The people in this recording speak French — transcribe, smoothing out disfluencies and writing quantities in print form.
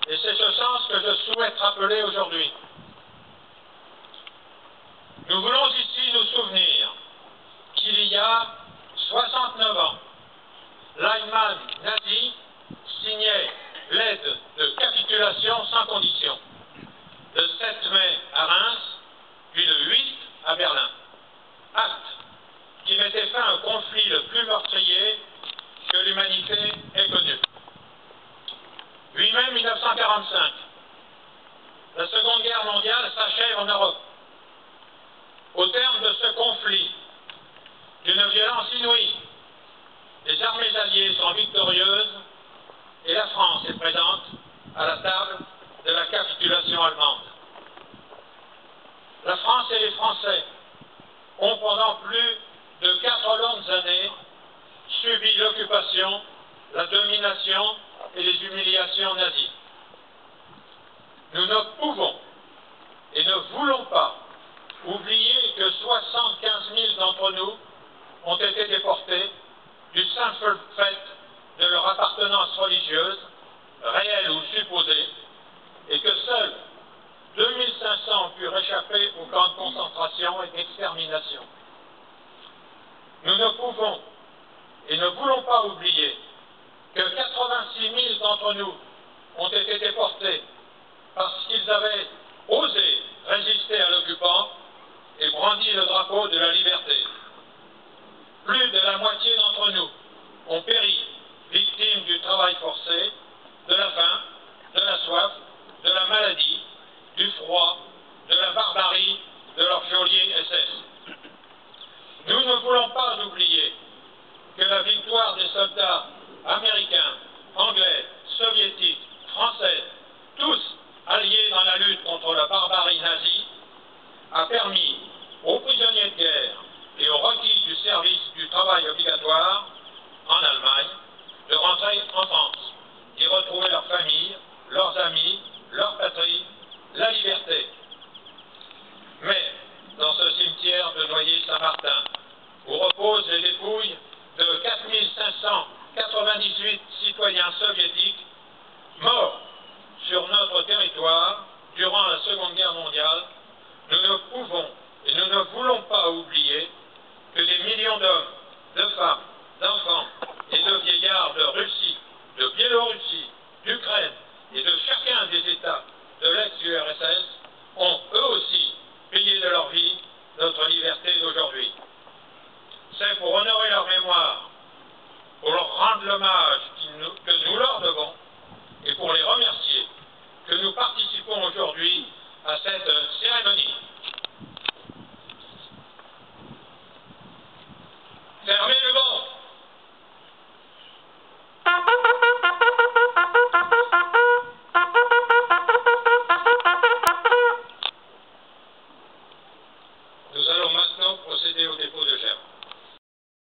Et c'est ce sens que je souhaite rappeler aujourd'hui. Nous voulons ici nous souvenir qu'il y a 69 ans, l'Allemagne nazie signait l'aide de capitulation sans condition, le 7 mai à Reims, puis le 8 à Berlin. Acte qui mettait fin au conflit le plus meurtrier que l'humanité ait connu. 8 mai 1945, la Seconde Guerre mondiale s'achève en Europe. Au terme de ce conflit, d'une violence inouïe, les armées alliées sont victorieuses et la France est présente à la table de la capitulation allemande. La France et les Français ont pendant plus de 4 longues années subi l'occupation, la domination et les humiliations nazies. Nous ne pouvons et ne voulons pas oublier que 75 000 d'entre nous ont été déportés du simple fait de leur appartenance religieuse, réelle ou supposée, et que seuls 2500 ont pu réchapper aux camps de concentration et d'extermination. Nous ne pouvons et ne voulons pas oublier que 86 000 d'entre nous ont été déportés parce qu'ils avaient osé résister à l'occupant et brandi le drapeau de la liberté. Plus de la moitié d'entre nous ont péri, victimes du travail forcé, de la faim, de la soif, de la maladie, du froid, de la barbarie de leurs geôliers SS. Nous ne voulons pas oublier que la victoire des soldats américains, anglais, soviétiques, français, tous alliés dans la lutte contre la barbarie nazie, a permis aux prisonniers de guerre et aux requis du service du travail obligatoire en Allemagne de rentrer en France, d'y retrouver leur famille, leurs amis, leur patrie, la liberté. Mais dans ce cimetière de Noyer-Saint-Martin, où reposent les dépouilles de 4 598 citoyens soviétiques